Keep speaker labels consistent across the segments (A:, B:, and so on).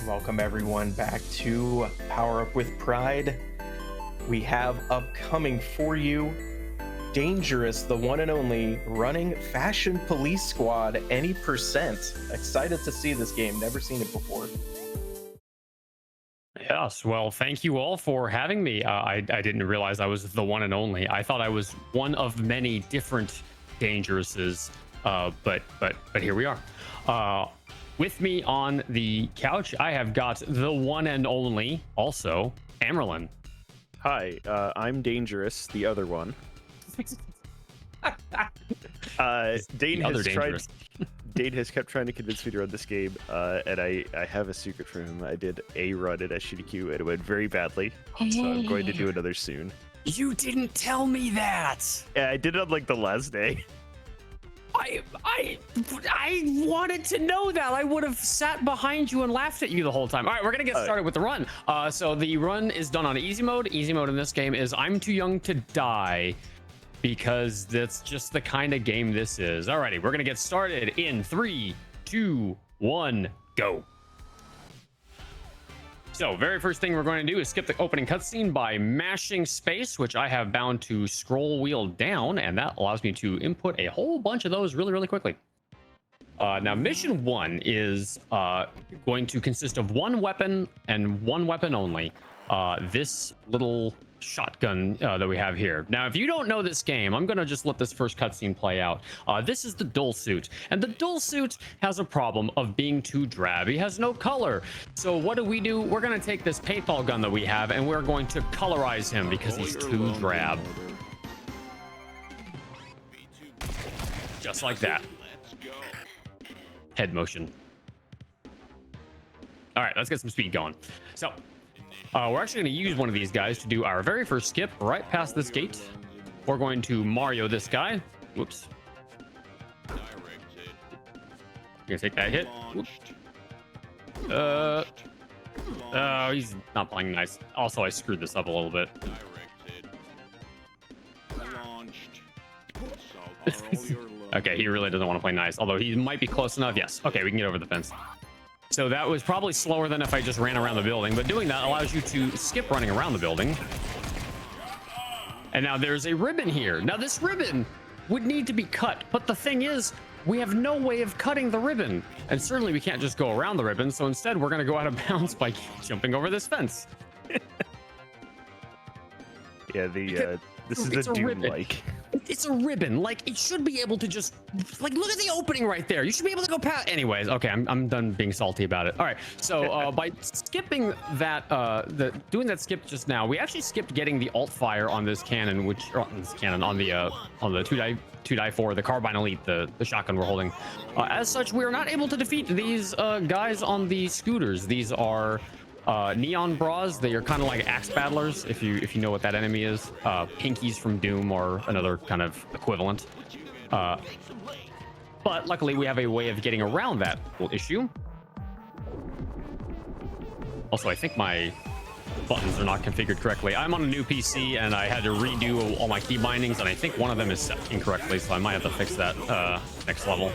A: Welcome everyone back to Power Up with Pride. We have upcoming for you danejerus, the one and only running Fashion Police Squad any percent. Excited to see this game, never seen it before.
B: Yes, well, thank you all for having me. I didn't realize I was the one and only. I thought I was one of many different danejeruses, but here we are. With me on the couch, I have got the one and only, also, Amerlin.
C: Hi, I'm danejerus, the other one. Dane has kept trying to convince me to run this game, and I have a secret for him. I did a run at SGDQ, and it went very badly, so I'm going to do another soon.
B: You didn't tell me that.
C: Yeah, I did it on like the last day.
B: I wanted to know that. I would have sat behind you and laughed at you the whole time. All right, we're gonna get started with the run. So the run is done on easy mode. Easy mode in this game is I'm too young to die, because that's just the kind of game this is. Alrighty, we're gonna get started in 3, 2, 1, go. So very first thing we're going to do is skip the opening cutscene by mashing space, which I have bound to scroll wheel down, and that allows me to input a whole bunch of those really quickly. Now mission 1 is going to consist of one weapon and one weapon only. This little shotgun that we have here. Now, if you don't know this game, I'm gonna just let this first cutscene play out. This is the dull suit, and the dull suit has a problem of being too drab. He has no color. So what do? We're gonna take this paintball gun that we have, and we're going to colorize him because he's too drab. Just like that. Head motion. All right, let's get some speed going. So we're actually going to use one of these guys to do our very first skip right past this gate. We're going to Mario this guy. Whoops. You're going to take that hit. Oh, he's not playing nice. Also, I screwed this up a little bit. Okay, he really doesn't want to play nice, although he might be close enough. Yes. Okay, we can get over the fence. So that was probably slower than if I just ran around the building, but doing that allows you to skip running around the building. And now there's a ribbon here. Now this ribbon would need to be cut, but the thing is, we have no way of cutting the ribbon. And certainly we can't just go around the ribbon, so instead we're going to go out of bounds by jumping over this fence.
C: Yeah, this is a Doom-like.
B: It's a ribbon. Like, it should be able to just, like, look at the opening right there. You should be able to go past. Anyways, okay, I'm done being salty about it. All right, so by skipping that, doing that skip just now, we actually skipped getting the alt fire on this cannon, on the 2-4, the carbine elite, the shotgun we're holding. As such, we are not able to defeat these guys on the scooters. These are neon bras. They are kind of like axe battlers, if you know what that enemy is. Pinkies from Doom or another kind of equivalent. But luckily we have a way of getting around that whole issue. Also, I think my buttons are not configured correctly. I'm on a new PC and I had to redo all my key bindings, and I think one of them is set incorrectly, so I might have to fix that next level.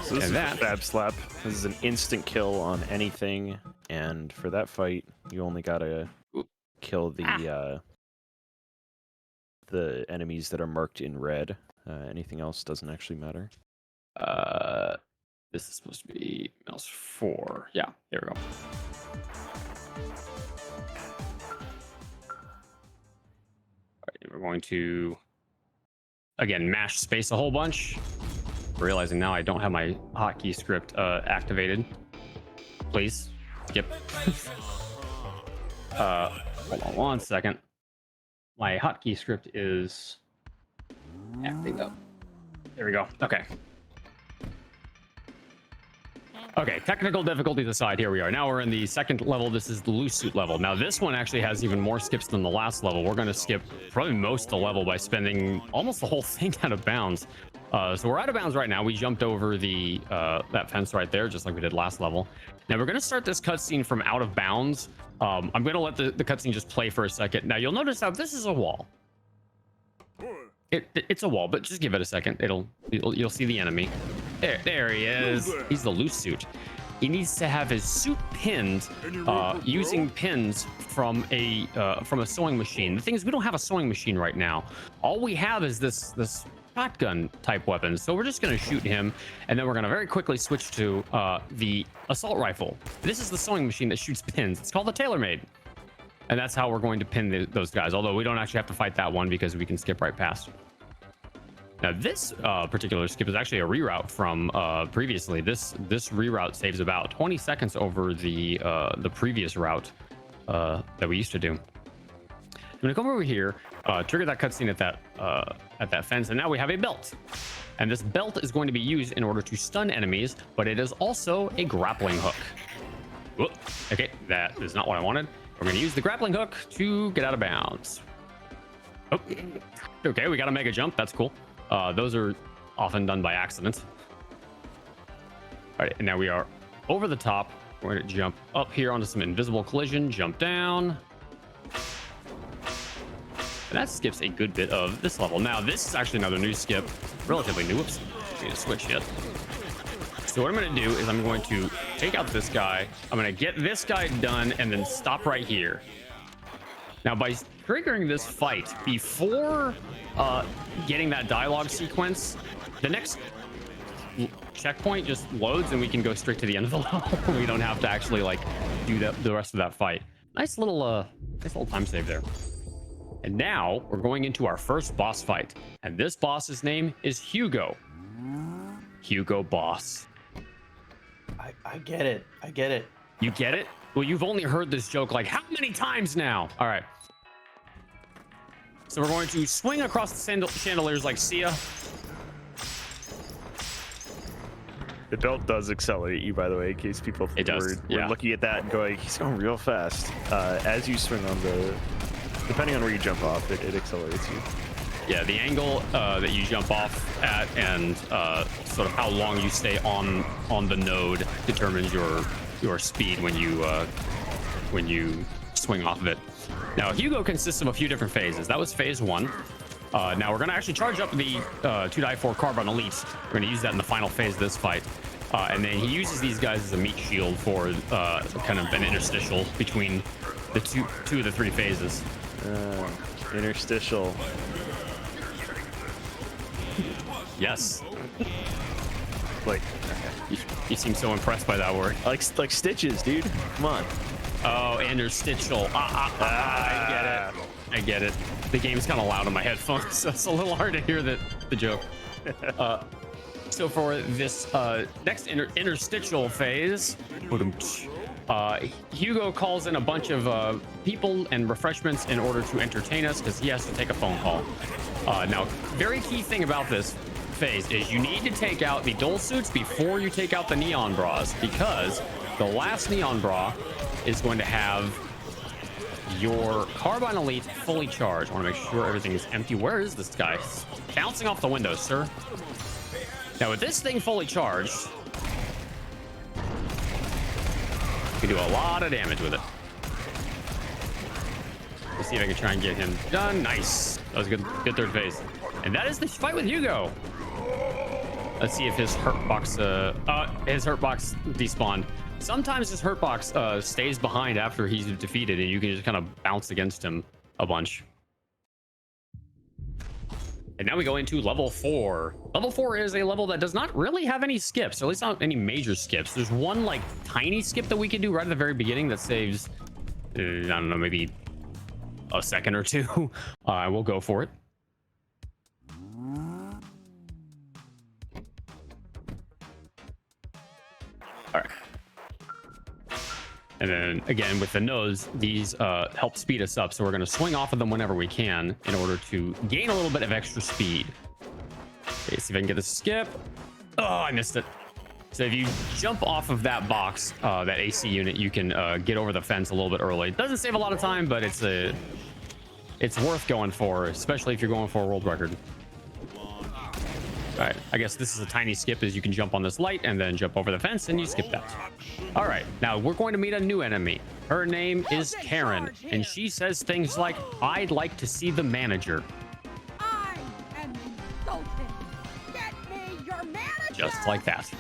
C: So this is a Fab Slap. This is an instant kill on anything, and for that fight, you only gotta kill the enemies that are marked in red. Anything else doesn't actually matter.
B: This is supposed to be mouse 4. Yeah, there we go. All right, we're going to again mash space a whole bunch. Realizing now I don't have my hotkey script activated. Please skip. Hold on one second. My hotkey script is acting up. There we go. Okay. Okay, technical difficulties aside, here we are. Now we're in the second level. This is the loose suit level. Now this one actually has even more skips than the last level. We're going to skip probably most of the level by spending almost the whole thing out of bounds. So we're out of bounds right now. We jumped over the that fence right there, just like we did last level. Now we're going to start this cutscene from out of bounds. I'm going to let the cutscene just play for a second. Now you'll notice how this is a wall. It's a wall, but just give it a second. You'll see the enemy. There he is. He's the loose suit. he needs to have his suit pinned using pins from a sewing machine. The thing is, we don't have a sewing machine right now. All we have is this shotgun type weapon. So we're just going to shoot him, and then we're going to very quickly switch to the assault rifle. This is the sewing machine that shoots pins. It's called the tailor-made, and that's how we're going to pin those guys. Although we don't actually have to fight that one because we can skip right past. Now this particular skip is actually a reroute from previously. This reroute saves about 20 seconds over the previous route that we used to do. I'm gonna come over here, trigger that cutscene at that fence, and now we have a belt. And this belt is going to be used in order to stun enemies, but it is also a grappling hook. Whoop. Okay, that is not what I wanted. We're gonna use the grappling hook to get out of bounds. Oh. Okay, we got to make a jump. That's cool. Those are often done by accident. All right, and now we are over the top. We're going to jump up here onto some invisible collision, jump down. And that skips a good bit of this level. Now, this is actually another new skip, relatively new. Whoops, I need to switch it. So what I'm going to do is I'm going to take out this guy. I'm going to get this guy done and then stop right here. Now, by triggering this fight before getting that dialogue sequence, the next checkpoint just loads and we can go straight to the end of the level. We don't have to actually like do the rest of that fight. Nice little time save there. And now we're going into our first boss fight, and this boss's name is Hugo. Hugo Boss.
A: I get it. I get it.
B: You get it? Well, you've only heard this joke like how many times now? All right. So we're going to swing across the chandeliers like Sia.
C: The belt does accelerate you, by the way, in case people were looking at that and going, he's going real fast. As you swing on depending on where you jump off, it accelerates you.
B: Yeah, the angle that you jump off at and sort of how long you stay on the node determines your speed when you swing off of it. Now, Hugo consists of a few different phases. That was phase 1. Now we're going to actually charge up the 2x4 Carbon Elite. We're going to use that in the final phase of this fight. And then he uses these guys as a meat shield for kind of an interstitial between the two of the 3 phases.
C: Interstitial.
B: Yes.
C: Like,
B: you seem so impressed by that word.
C: Like stitches, dude. Come on.
B: Oh, interstitial. I get it. The game's kind of loud on my headphones, so it's a little hard to hear the joke. So for this next interstitial phase, Hugo calls in a bunch of people and refreshments in order to entertain us because he has to take a phone call. Now, very key thing about this phase is you need to take out the dull suits before you take out the neon bras, because the last neon bra is going to have your Carbine Elite fully charged. I want to make sure everything is empty. Where is this guy? He's bouncing off the window, sir. Now, with this thing fully charged, you can do a lot of damage with it. Let's see if I can try and get him done. Nice. That was a good third phase. And that is the fight with Hugo. Let's see if his hurt box despawned. Sometimes his hurt box stays behind after he's defeated, and you can just kind of bounce against him a bunch. And now we go into level 4. Level 4 is a level that does not really have any skips, or at least not any major skips. There's one like tiny skip that we can do right at the very beginning that saves, I don't know, maybe a second or two. We'll go for it. All right. And then again, with the nose, these help speed us up. So we're going to swing off of them whenever we can in order to gain a little bit of extra speed. Okay, see if I can get the skip. Oh, I missed it. So if you jump off of that box, that AC unit, you can get over the fence a little bit early. It doesn't save a lot of time, but it's worth going for, especially if you're going for a world record. All right, I guess this is a tiny skip, as you can jump on this light and then jump over the fence and you skip that. All right, now we're going to meet a new enemy. Her name is Karen, and she says things like, "I'd like to see the manager."
D: I am insulted. Get me your manager.
B: Just like that.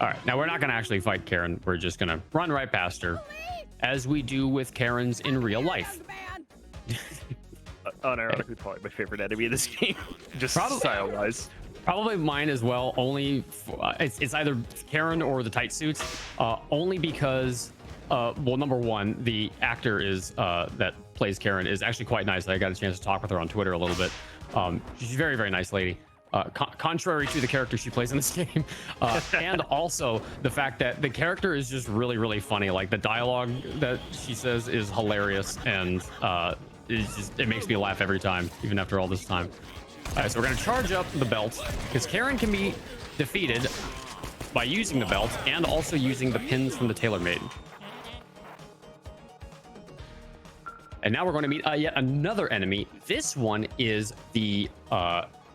B: All right, now we're not going to actually fight Karen. We're just going to run right past her, as we do with Karens in real life.
C: Unironically, probably my favorite enemy in this game, just
B: Probably.
C: style-wise.
B: Probably mine as well. Only it's either Karen or the tight suits. Only because, well, number one, the actor is that plays Karen is actually quite nice. I got a chance to talk with her on Twitter a little bit. She's a very, very nice lady. Contrary to the character she plays in this game, and also the fact that the character is just really, really funny. Like the dialogue that she says is hilarious, and it makes me laugh every time, even after all this time. All right, so we're gonna charge up the belt because Karen can be defeated by using the belt and also using the pins from the TaylorMade. And now we're going to meet yet another enemy. This one is the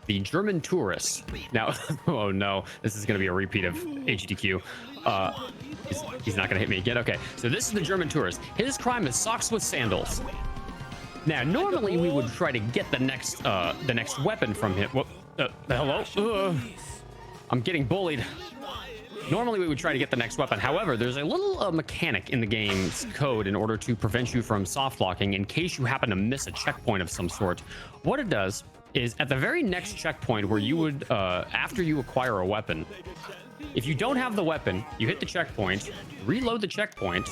B: German tourist. Now, oh no, this is going to be a repeat of HDQ. He's not going to hit me again. Okay, so this is the German tourist. His crime is socks with sandals. Now, normally we would try to get the next weapon from him. Whoop, hello? I'm getting bullied. Normally we would try to get the next weapon. However, there's a little mechanic in the game's code in order to prevent you from soft locking in case you happen to miss a checkpoint of some sort. What it does is at the very next checkpoint where you would, after you acquire a weapon, if you don't have the weapon, you hit the checkpoint, reload the checkpoint,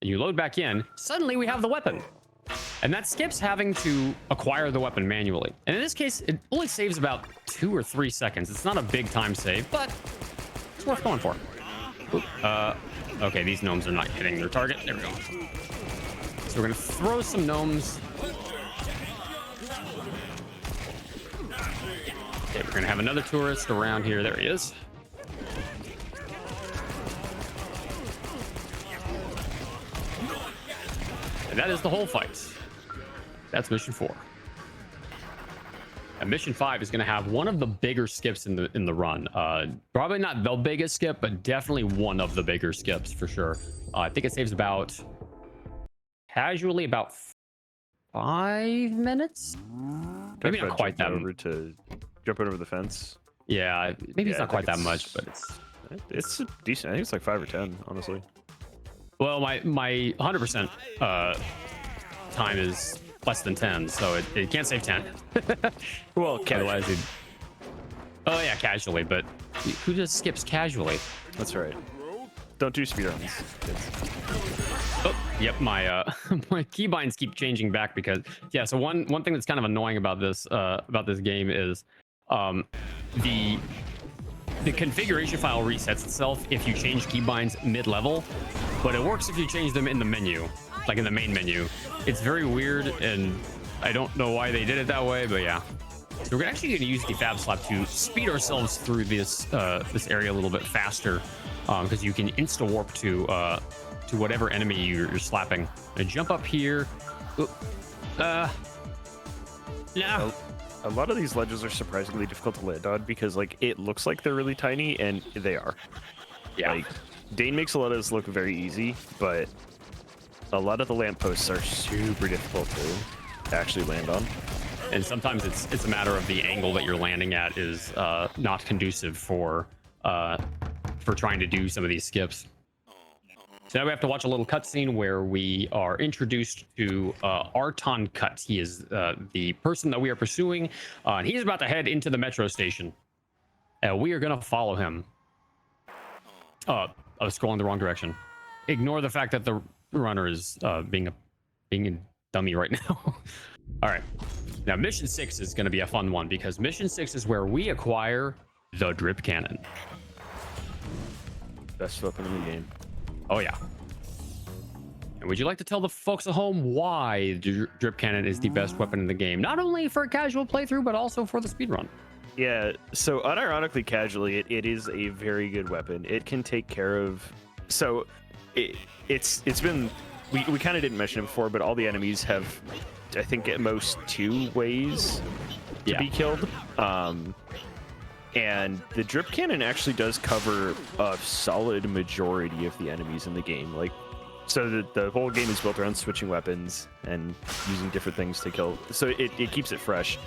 B: and you load back in, suddenly we have the weapon. And that skips having to acquire the weapon manually. And in this case, it only saves about 2 or 3 seconds. It's not a big time save, but it's worth going for. Okay, these gnomes are not hitting their target. There we go. So we're gonna throw some gnomes. Okay, we're gonna have another tourist around here. There he is. And that is the whole fight. That's mission 4. And mission 5 is going to have one of the bigger skips in the run. Probably not the biggest skip, but definitely one of the bigger skips for sure. I think it saves about casually about 5 minutes. Maybe not quite that.
C: Jumping over the fence.
B: Yeah, maybe it's not quite that much, but
C: it's decent. I think it's like 5 or 10, honestly.
B: Well, my 100% time is less than 10, so it can't save 10.
C: Well,
B: otherwise oh yeah, casually, but who just skips casually?
C: That's right. Don't do speedruns.
B: Oh, yep, my my keybinds keep changing back because yeah. So one thing that's kind of annoying about this game is the configuration file resets itself if you change keybinds mid-level, but it works if you change them in the menu, like in the main menu. It's very weird, and I don't know why they did it that way, but yeah. So we're actually going to use the Fab Slap to speed ourselves through this this area a little bit faster, because you can insta warp to whatever enemy you're slapping. And jump up here. No.
C: A lot of these ledges are surprisingly difficult to land on because, like, it looks like they're really tiny, and they are.
B: Yeah.
C: Like, Dane makes a lot of this look very easy, but a lot of the lampposts are super difficult to actually land on.
B: And sometimes it's a matter of the angle that you're landing at is not conducive for trying to do some of these skips. So now we have to watch a little cutscene where we are introduced to Arton Cut. He is the person that we are pursuing, and he's about to head into the metro station. We are going to follow him. I was scrolling the wrong direction. Ignore the fact that the runner is being a dummy right now. All right. Now, mission 6 is going to be a fun one because mission 6 is where we acquire the drip cannon.
C: Best weapon in the game.
B: Oh, yeah. And would you like to tell the folks at home why the drip cannon is the best weapon in the game? Not only for a casual playthrough, but also for the speedrun.
C: Yeah, so unironically, casually, it is a very good weapon. It can take care of... So, it's been... We kind of didn't mention it before, but all the enemies have, I think, at most 2 ways to be killed. And the drip cannon actually does cover a solid majority of the enemies in the game. Like, So the whole game is built around switching weapons and using different things to kill. So it keeps it fresh.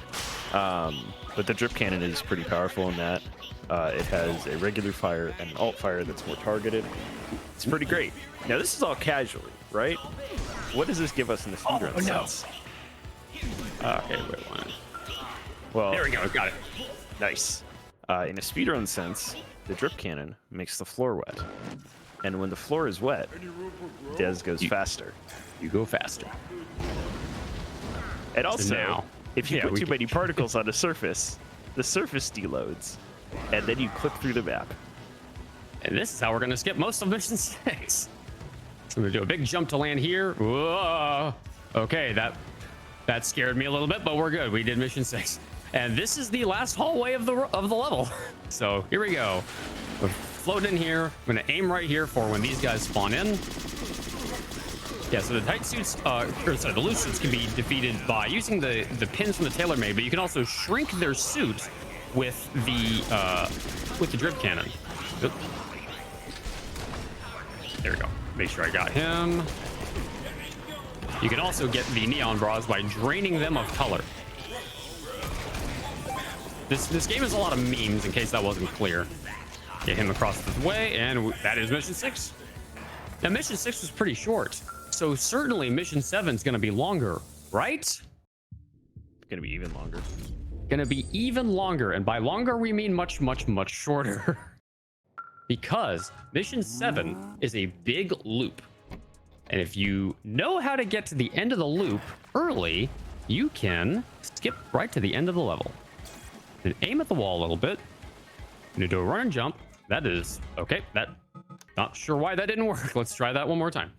C: But the drip cannon is pretty powerful in that. It has a regular fire and an alt fire that's more targeted. It's pretty great. Now this is all casually, right? What does this give us in the speedrun sense?
B: Okay, wait one.
C: Well,
B: There we go, got it.
C: nice. In a speedrun sense, the drip cannon makes the floor wet. And when the floor is wet, Des goes faster.
B: You go faster.
C: And also,
B: now-
C: if you
B: yeah,
C: put
B: we
C: too
B: can-
C: many particles on a surface, the surface deloads. And then you clip through the map.
B: And this is how we're gonna skip most of mission 6. So I'm gonna do a big jump to land here. Whoa. Okay, that scared me a little bit, but we're good. We did mission 6. And this is the last hallway of the level. So here we go. We're floating in here. I'm gonna aim right here for when these guys spawn in. Yeah, so the tight suits, the loose suits can be defeated by using the pins from the TaylorMade, but you can also shrink their suit with the drip cannon. Oop. There we go. Make sure I got him. You can also get the neon bras by draining them of color. This game has a lot of memes, in case that wasn't clear. Get him across the way, and that is mission 6. Now, mission 6 was pretty short, so certainly mission 7 is going to be longer, right?
C: It's gonna be even longer.
B: Gonna be even longer, and by longer we mean much, much, much shorter. Because mission 7 is a big loop. And if you know how to get to the end of the loop early, you can skip right to the end of the level. Then aim at the wall a little bit. You do a run and jump. That is okay. Not sure why that didn't work. Let's try that one more time.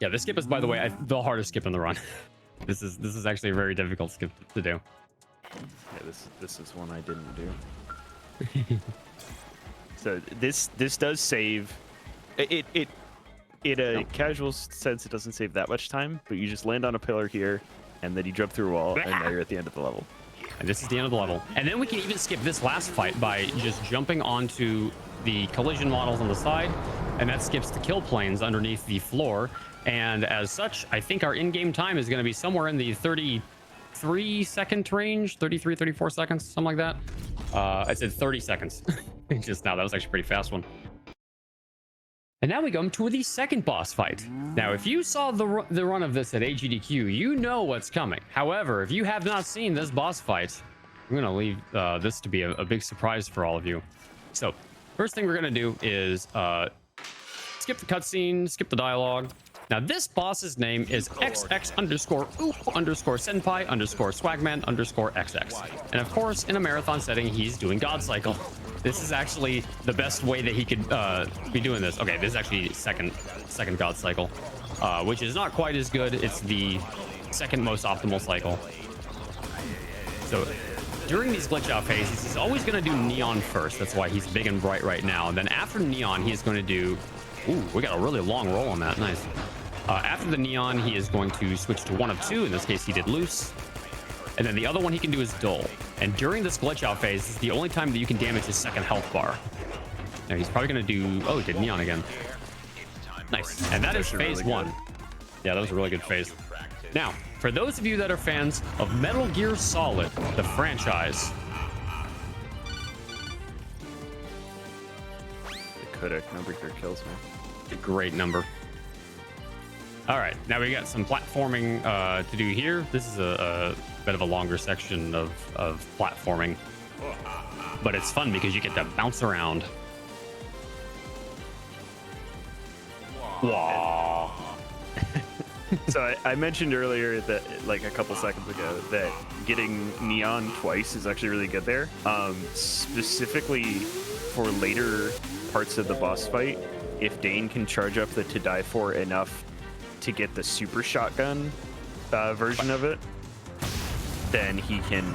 B: Yeah, this skip is, by the way, the hardest skip in the run. This is actually a very difficult skip to do.
C: Yeah, this is one I didn't do. So this does save. It in a casual sense, it doesn't save that much time, but you just land on a pillar here, and then you jump through a wall, and now you're at the end of the level.
B: And this is the end of the level. And then we can even skip this last fight by just jumping onto the collision models on the side, and that skips the kill planes underneath the floor. And as such, I think our in-game time is going to be somewhere in the 33-second range, 33, 34 seconds, something like that. I said 30 seconds just now. That was actually a pretty fast one. And now we come to the second boss fight. Now, if you saw the run of this at AGDQ, you know what's coming. However, if you have not seen this boss fight, I'm going to leave this to be a big surprise for all of you. So, first thing we're going to do is skip the cutscene, skip the dialogue. Now, this boss's name is XX_OOP_Senpai_Swagman_XX. And of course, in a marathon setting, he's doing God Cycle. This is actually the best way that he could be doing this. Okay, this is actually second God Cycle, which is not quite as good. It's the second most optimal cycle. So during these glitch out phases, he's always going to do Neon first. That's why he's big and bright right now. And then after Neon, he's going to do... Ooh, we got a really long roll on that. Nice. After the Neon, he is going to switch to one of two. In this case, he did Loose. And then the other one he can do is Dull. And during this glitch out phase, this is the only time that you can damage his second health bar. Now he's probably going to do... Oh, he did Neon again. Nice. And that is phase
C: really
B: 1. Yeah, that was a really good phase. Now, for those of you that are fans of Metal Gear Solid, the franchise...
C: The Kodak number here kills me.
B: A great number. All right, now we got some platforming to do here. This is a bit of a longer section of platforming, but it's fun because you get to bounce around. Wow.
C: So I mentioned earlier that, like a couple seconds ago, that getting Neon twice is actually really good there. Specifically for later parts of the boss fight, if Dane can charge up the To Die For enough to get the super shotgun version of it, then he can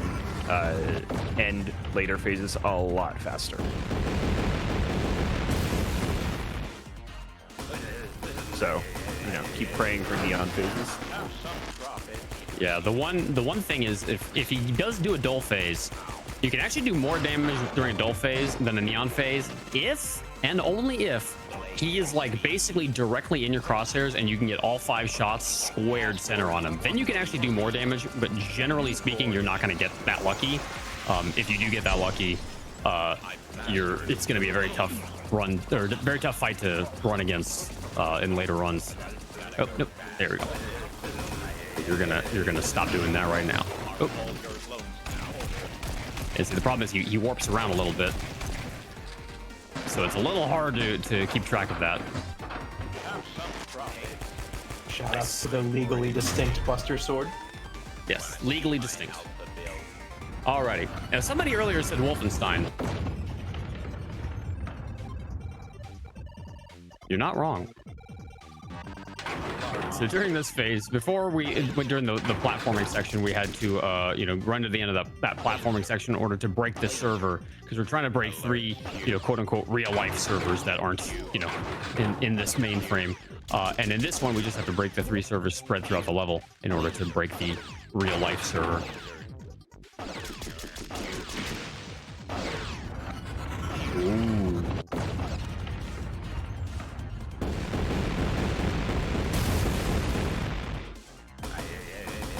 C: end later phases a lot faster. So, you know, keep praying for Neon phases.
B: Yeah, the one thing is if he does do a Dull phase, You can actually do more damage during adult phase than the neon phase if and only if he is like basically directly in your crosshairs and you can get all 5 shots squared center on him. Then you can actually do more damage, but generally speaking, you're not going to get that lucky. If you do get that lucky, it's going to be a very tough run or very tough fight to run against in later runs. Oh, nope. There we go. You're gonna stop doing that right now. Oh. And see, the problem is he warps around a little bit, so it's a little hard to keep track of that.
A: Shout out to the legally distinct Buster Sword.
B: Yes, legally distinct. Alrighty. Now, somebody earlier said Wolfenstein. You're not wrong. So during this phase, before we went during the platforming section, we had to run to the end of that platforming section in order to break the server, because we're trying to break 3 quote unquote real life servers that aren't in this mainframe. And in this one, we just have to break the 3 servers spread throughout the level in order to break the real life server. Ooh.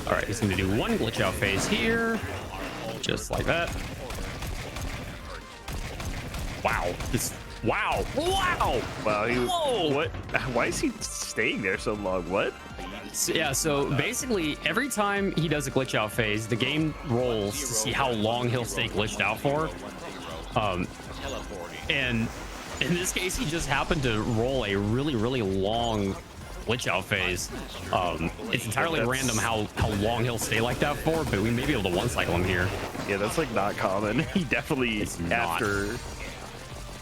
B: All right, he's going to do 1 glitch out phase here, just like that. Wow! Wow! Wow!
C: Whoa! What? Why is he staying there so long? What?
B: So basically, every time he does a glitch out phase, the game rolls to see how long he'll stay glitched out for. And in this case, he just happened to roll a really, really long glitch out phase. It's entirely random how long he'll stay like that for, but we may be able to one cycle him here.
C: Yeah, that's like not common. He definitely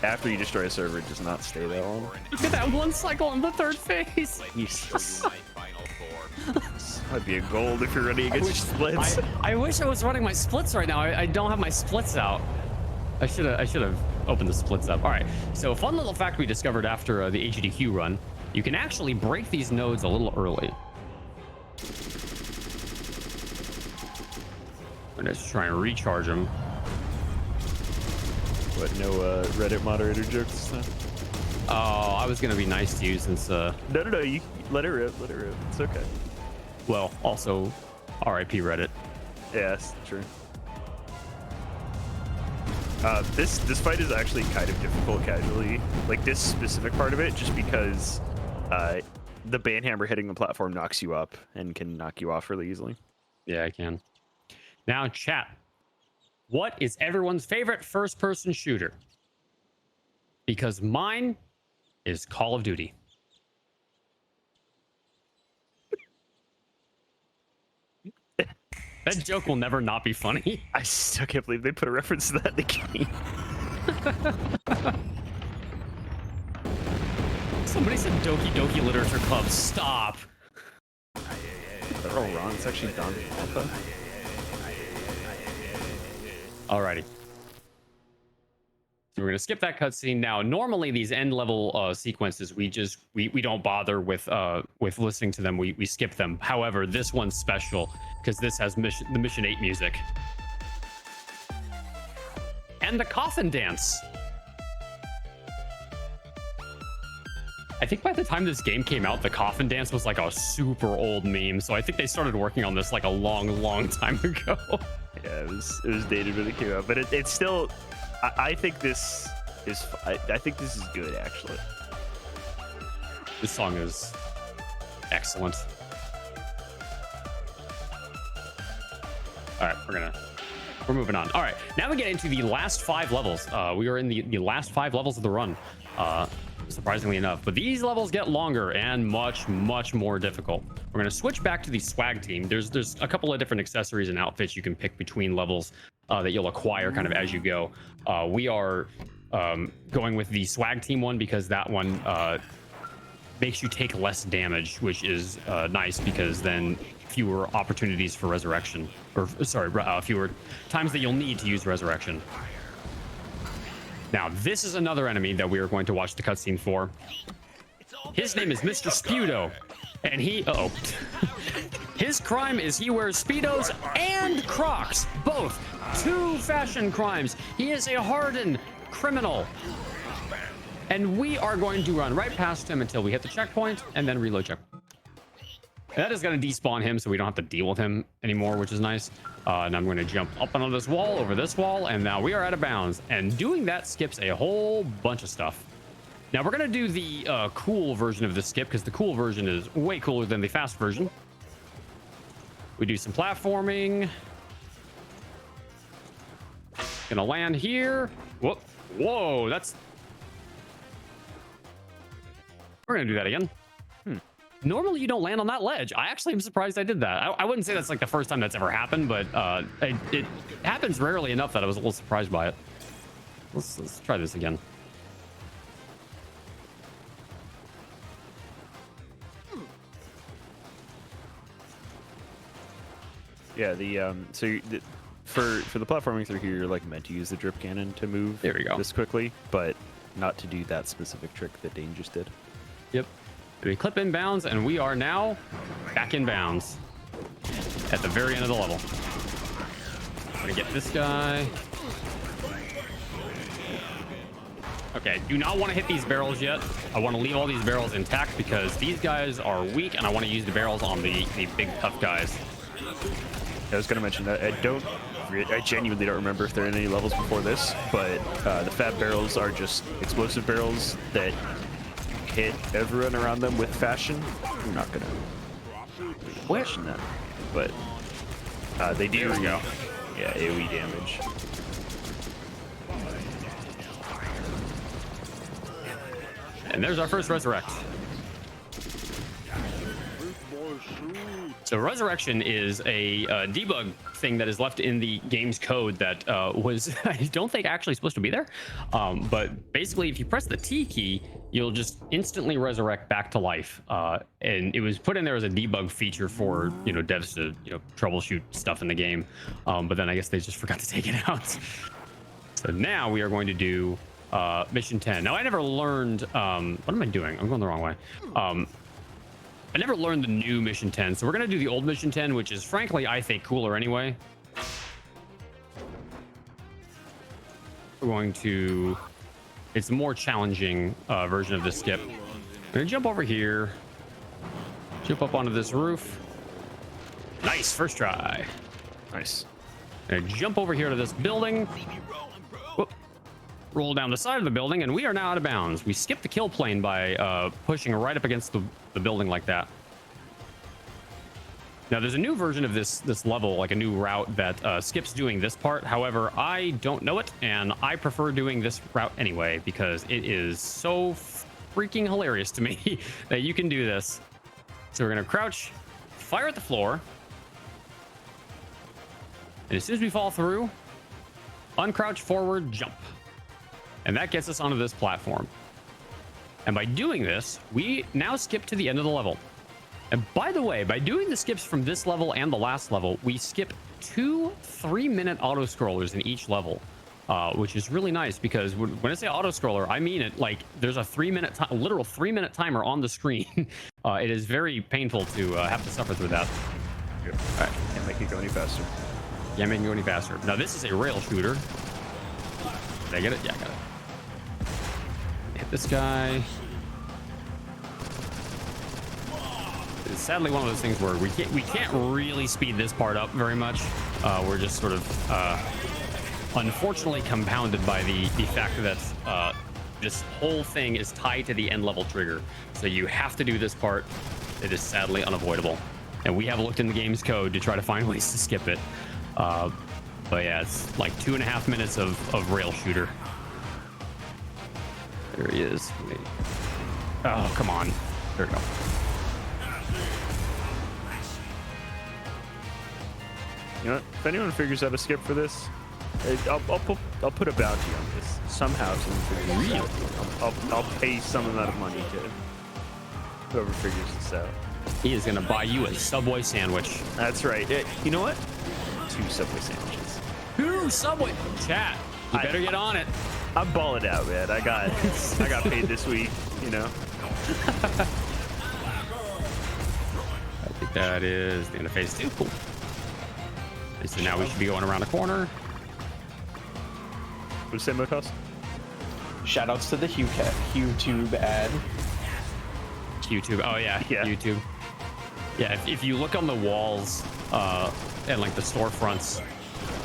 C: after you destroy a server, does not stay that long.
B: Look at that one cycle in the 3rd phase.
C: Jesus. This might be a gold if you're running against splits.
B: I wish I was running my splits right now. I don't have my splits out. I should have opened the splits up. All right. So a fun little fact we discovered after the HDQ run. You can actually break these nodes a little early. I'm just trying to recharge them.
C: What, no Reddit moderator jokes this time?
B: Oh, I was going to be nice to you since...
C: No, you let it rip, It's okay.
B: Well, also, RIP Reddit.
C: Yes, true. This fight is actually kind of difficult casually. Like, this specific part of it, just because... the banhammer hitting the platform knocks you up and can knock you off really easily.
B: Yeah, I can. Now, chat. What is everyone's favorite first-person shooter? Because mine is Call of Duty. That joke will never not be funny.
C: I still can't believe they put a reference to that in the game.
B: Somebody said Doki Doki Literature Club. Stop.
C: They're all wrong. It's actually done.
B: Alrighty. So we're gonna skip that cutscene now. Normally, these end level sequences, we don't bother with listening to them. We skip them. However, this one's special because this has the Mission 8 music and the coffin dance. I think by the time this game came out, the coffin dance was like a super old meme. So I think they started working on this like a long time ago.
C: Yeah, it was dated when it came out, but it's still. I think this is. I think this is good actually.
B: This song is excellent. All right, we're moving on. All right, now we get into the last 5 levels. We are in the last 5 levels of the run. Surprisingly enough, but these levels get longer and much more difficult. We're going to switch back to the swag team. There's a couple of different accessories and outfits you can pick between levels that you'll acquire kind of as you go. We are going with the swag team one because that one makes you take less damage, which is nice because then fewer opportunities for resurrection, or sorry, fewer times that you'll need to use resurrection. Now, this is another enemy that we are going to watch the cutscene for. His name is Mr. Spudo, and his crime is he wears Speedos and Crocs, both. 2 fashion crimes. He is a hardened criminal. And we are going to run right past him until we hit the checkpoint and then reload checkpoint. That is going to despawn him so we don't have to deal with him anymore, which is nice. And I'm going to jump up onto this wall, over this wall, and now we are out of bounds. And doing that skips a whole bunch of stuff. Now we're going to do the cool version of the skip because the cool version is way cooler than the fast version. We do some platforming. Gonna land here. Whoa, whoa, that's... We're gonna do that again. Normally you don't land on that ledge. I actually am surprised I did that. I wouldn't say that's like the first time that's ever happened, but it happens rarely enough that I was a little surprised by it. Let's try this again.
C: Yeah, for the platforming through here, you're like meant to use the drip cannon to move
B: there we go.
C: This quickly, but not to do that specific trick that Dane just did.
B: Yep. We clip in bounds, and we are now back in bounds at the very end of the level. I'm gonna get this guy. Okay, do not want to hit these barrels yet. I want to leave all these barrels intact because these guys are weak, and I want to use the barrels on the big tough guys.
C: I was going to mention that I genuinely don't remember if there are any levels before this, but the fat barrels are just explosive barrels that hit everyone around them with fashion. I'm not going to question that, but they do.
B: There we go.
C: Yeah, AoE damage.
B: And there's our first resurrect. So resurrection is a debug thing that is left in the game's code that was, I don't think actually supposed to be there. But basically, if you press the T key, you'll just instantly resurrect back to life. And it was put in there as a debug feature for, devs to, troubleshoot stuff in the game. But then I guess they just forgot to take it out. So now we are going to do mission 10. Now I never learned, what am I doing? I'm going the wrong way. I never learned the new mission 10, so we're gonna do the old mission 10, which is frankly, I think, cooler anyway. We're going to, it's a more challenging version of this skip. I'm gonna jump over here, jump up onto this roof. Nice, first try.
C: Nice.
B: And jump over here to this building. Whoop. Roll down the side of the building, and we are now out of bounds. We skipped the kill plane by pushing right up against the building like that. Now, there's a new version of this level, like a new route that skips doing this part. However, I don't know it, and I prefer doing this route anyway because it is so freaking hilarious to me that you can do this. So we're gonna crouch, fire at the floor, and as soon as we fall through, uncrouch, forward, jump. And that gets us onto this platform. And by doing this, we now skip to the end of the level. And by the way, by doing the skips from this level and the last level, we skip 2 3-minute auto scrollers in each level, which is really nice because when I say auto scroller, I mean it like there's a 3-minute, literal 3-minute timer on the screen. It is very painful to have to suffer through that.
C: All right, can't make it go any faster.
B: Can't make it go any faster. Now this is a rail shooter. Did I get it? Yeah, I got it. Hit this guy. It's sadly one of those things where we can't really speed this part up very much. We're just sort of unfortunately compounded by the fact that this whole thing is tied to the end level trigger. So you have to do this part. It is sadly unavoidable. And we have looked in the game's code to try to find ways to skip it. But yeah, it's like 2.5 minutes of rail shooter. There he is. Oh, come on. There we go.
C: You know what? If anyone figures out a skip for this, I'll put a bounty on this. Somehow, someone figures it out. I'll pay some amount of money to whoever figures this out.
B: He is gonna buy you a Subway sandwich.
C: That's right. You know what? 2 Subway sandwiches.
B: 2 Subway. Chat. You better get on it.
C: I'm balling out, man. I got paid this week. I
B: think that is the end of phase 2. Cool. So now we should be going around the corner.
C: What'd you say, Motos?
A: Shoutouts to the HuTube ad.
B: YouTube. Oh yeah, YouTube. Yeah, if you look on the walls and like the storefronts,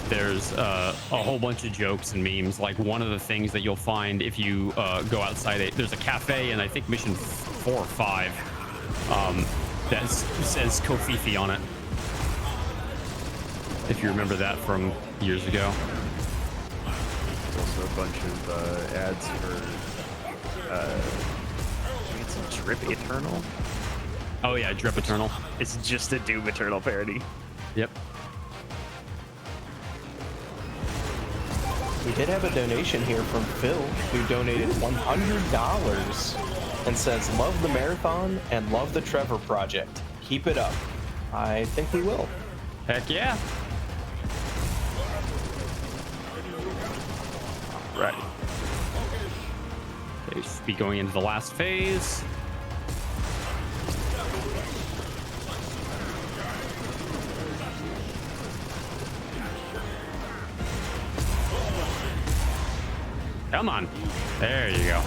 B: there's a whole bunch of jokes and memes. Like one of the things that you'll find if you go outside, there's a cafe, and I think mission 4 or 5 that says Kofifi on it. If you remember that from years ago.
C: There's also a bunch of ads for I think it's Drip Eternal.
B: Oh yeah, Drip Eternal.
C: It's just a Doom Eternal parody.
B: Yep.
A: We did have a donation here from Phil, who donated $100 and says, love the marathon and love the Trevor Project. Keep it up. I think we will.
B: Heck yeah. Right. Okay, should be going into the last phase. Come on. There you go.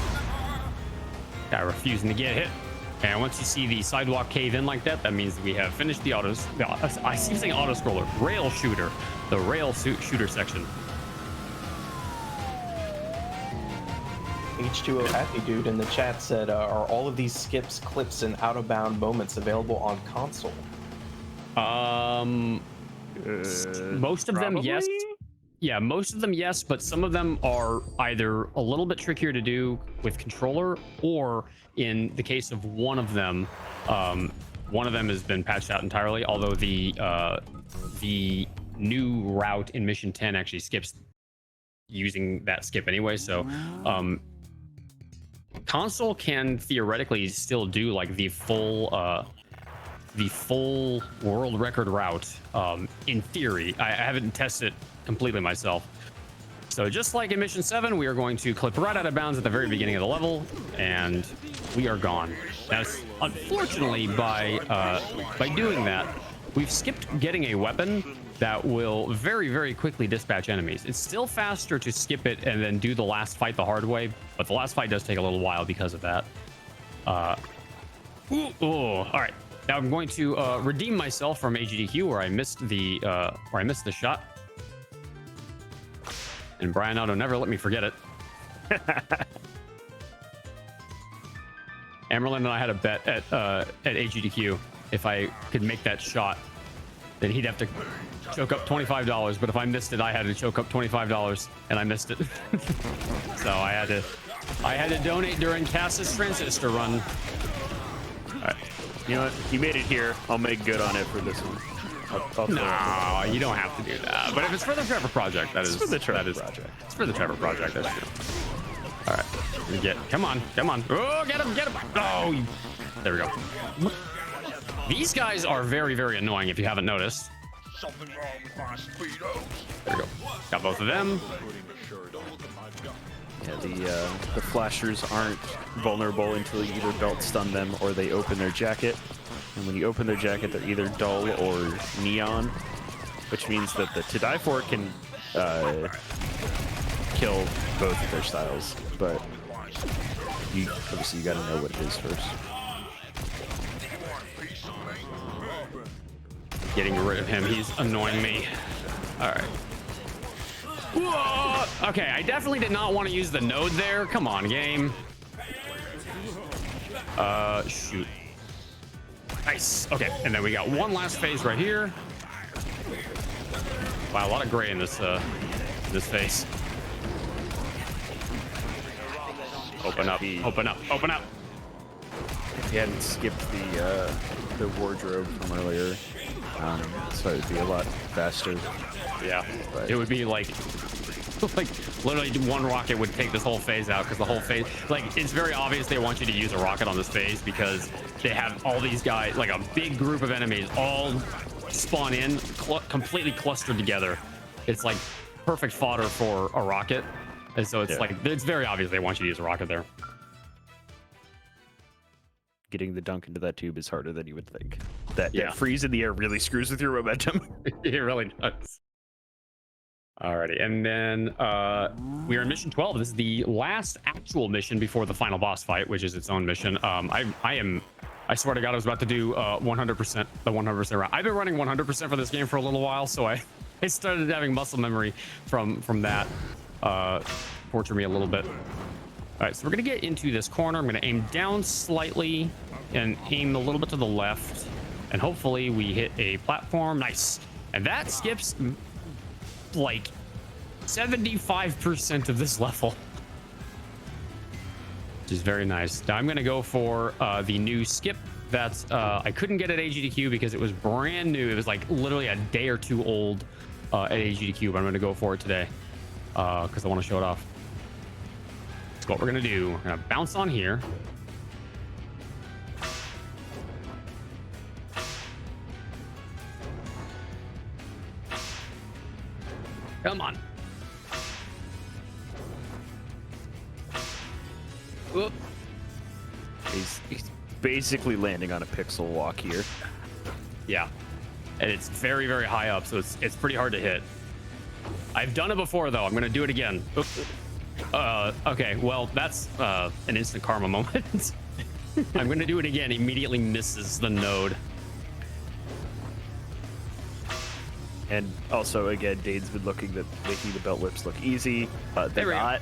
B: Guy refusing to get hit. And once you see the sidewalk cave in like that, that means we have finished the autos. I keep saying auto scroller. Rail shooter. The rail shooter section.
A: H2O Happy Dude in the chat said, are all of these skips, clips, and out-of-bound moments available on console?
B: Most of them, yes. Yeah, most of them, yes, but some of them are either a little bit trickier to do with controller, or in the case of one of them has been patched out entirely, although the new route in Mission 10 actually skips using that skip anyway, so console can theoretically still do like the full world record route in theory. I haven't tested it completely myself. So just like in Mission 7, we are going to clip right out of bounds at the very beginning of the level, and we are gone. Now, unfortunately, by doing that, we've skipped getting a weapon that will very, very quickly dispatch enemies. It's still faster to skip it and then do the last fight the hard way, but the last fight does take a little while because of that. All right. Now I'm going to redeem myself from AGDQ where I missed the shot. And Brian Otto never let me forget it. Amerlin and I had a bet at AGDQ. If I could make that shot, then he'd have to choke up $25. But if I missed it, I had to choke up $25, and I missed it. So I had to donate during Cass's transistor run.
C: All right. You know what? You made it here. I'll make good on it for this one.
B: No, you don't have to do that. But if it's for the Trevor Project, that is
C: for the Trevor Project.
B: It's for the Trevor Project. That's true. All right, come on. Oh, get him! Oh, there we go. These guys are very, very annoying. If you haven't noticed. Something wrong with my speedos. There we go. Got both of them.
C: Yeah, the flashers aren't vulnerable until you either belt stun them or they open their jacket. And when you open their jacket, they're either dull or neon, which means that the To Die For can kill both of their styles. But obviously you gotta know what it is first.
B: Getting rid of him. He's annoying me. All right. Whoa! Okay, I definitely did not want to use the node there. Come on, game. Shoot. Nice. Okay, and then we got one last phase right here. Wow, a lot of gray in this phase. Open up.
C: If you hadn't skipped the wardrobe from earlier, so it would be a lot faster.
B: Yeah,
C: but
B: it would be like literally one rocket would take this whole phase out, because the whole phase, like, it's very obvious they want you to use a rocket on this phase because they have all these guys, like a big group of enemies, all spawn in completely clustered together. It's like perfect fodder for a rocket, and so it's like it's very obvious they want you to use a rocket there.
C: Getting the dunk into that tube is harder than you would think. That freeze in the air really screws with your momentum.
B: It really does. Alrighty, and then we are in mission 12. This is the last actual mission before the final boss fight, which is its own mission. I swear to God, I was about to do 100%, the 100% route. I've been running 100% for this game for a little while, so I started having muscle memory from that. Torture me a little bit. All right, so we're gonna get into this corner. I'm gonna aim down slightly and aim a little bit to the left, and hopefully we hit a platform. Nice, and that skips like 75% of this level, which is very nice. Now I'm gonna go for the new skip that I couldn't get at AGDQ because it was brand new. It was like literally a day or two old at AGDQ, but I'm gonna go for it today because I want to show it off. So what we're gonna do, we're gonna bounce on here. Come on. Whoop.
C: He's basically landing on a pixel walk here.
B: Yeah, and it's very, very high up, so it's pretty hard to hit. I've done it before, though. I'm gonna do it again. Okay, well, that's an instant karma moment. I'm gonna do it again. Immediately misses the node.
C: And also, again, Dane's been making the belt whips look easy. They're not.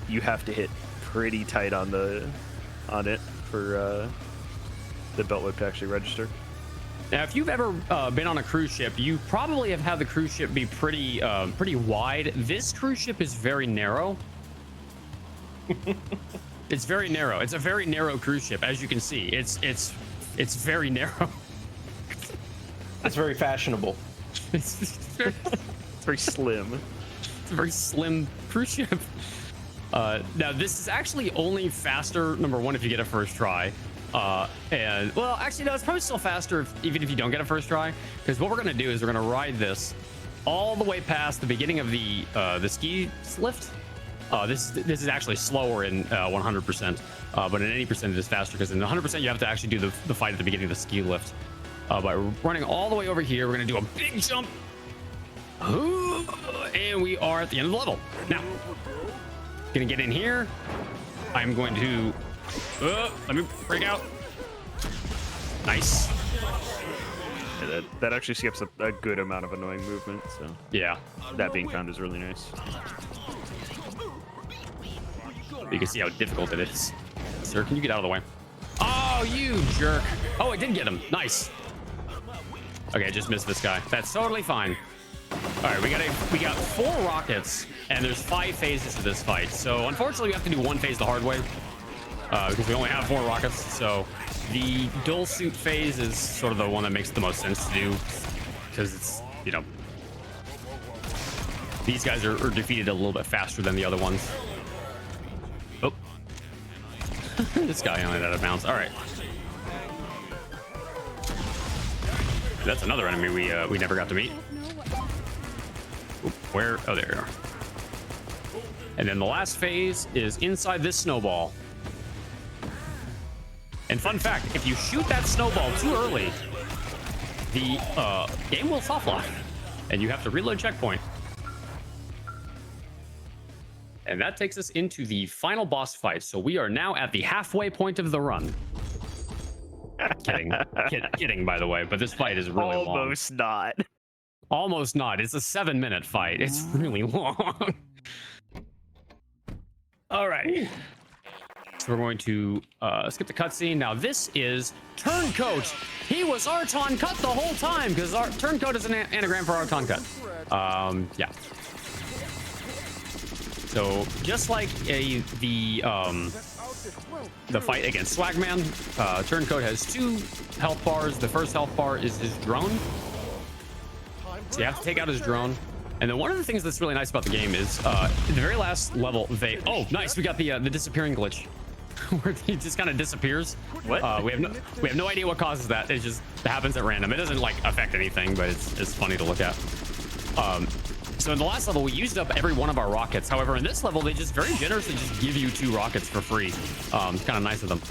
C: You have to hit pretty tight on it for the belt whip to actually register.
B: Now, if you've ever been on a cruise ship, you probably have had the cruise ship be pretty wide. This cruise ship is very narrow. It's very narrow. It's a very narrow cruise ship, as you can see. It's very narrow.
A: It's very fashionable.
B: It's
C: very slim.
B: It's a very slim cruise ship. Now, this is actually only faster, number one, if you get a first try. And, well, actually, no, it's probably still faster even if you don't get a first try. Because what we're going to do is we're going to ride this all the way past the beginning of the ski lift. This is actually slower in 100%, but in any percent it is faster because in 100% you have to actually do the fight at the beginning of the ski lift. By running all the way over here, we're going to do a big jump. And we are at the end of the level. Now, gonna get in here. I'm going to let me break out. Nice.
C: Yeah, that actually skips a good amount of annoying movement, so
B: yeah,
C: that being found is really nice.
B: You can see how difficult it is. Sir, can you get out of the way? Oh, you jerk. Oh, I did get him. Nice. Okay, I just missed this guy. That's totally fine. All right, we got 4 rockets, and there's 5 phases to this fight. So unfortunately, we have to do one phase the hard way because we only have 4 rockets. So the dual suit phase is sort of the one that makes the most sense to do because it's, you know, these guys are defeated a little bit faster than the other ones. Oh, this guy only had a bounce. All right. That's another enemy we never got to meet. Oop, where? Oh, there you are. And then the last phase is inside this snowball. And fun fact, if you shoot that snowball too early, the game will soft lock, and you have to reload checkpoint. And that takes us into the final boss fight. So we are now at the halfway point of the run. Kidding, by the way, but this fight is really long.
C: Almost not.
B: Almost not. It's a 7-minute fight. It's really long. All right. So we're going to skip the cutscene. Now, this is Turncoat. He was Arton Cut the whole time because Turncoat is an anagram for Arton Cut. Yeah. So just like the fight against Swagman, Turncoat has 2 health bars. The first health bar is his drone. So you have to take out his drone. And then one of the things that's really nice about the game is in the very last level, oh, nice, we got the disappearing glitch where he just kind of disappears.
C: What?
B: We have no idea what causes that. It just happens at random. It doesn't like affect anything, but it's funny to look at. So in the last level, we used up every one of our rockets. However, in this level, they just very generously just give you 2 rockets for free. It's kind of nice of them.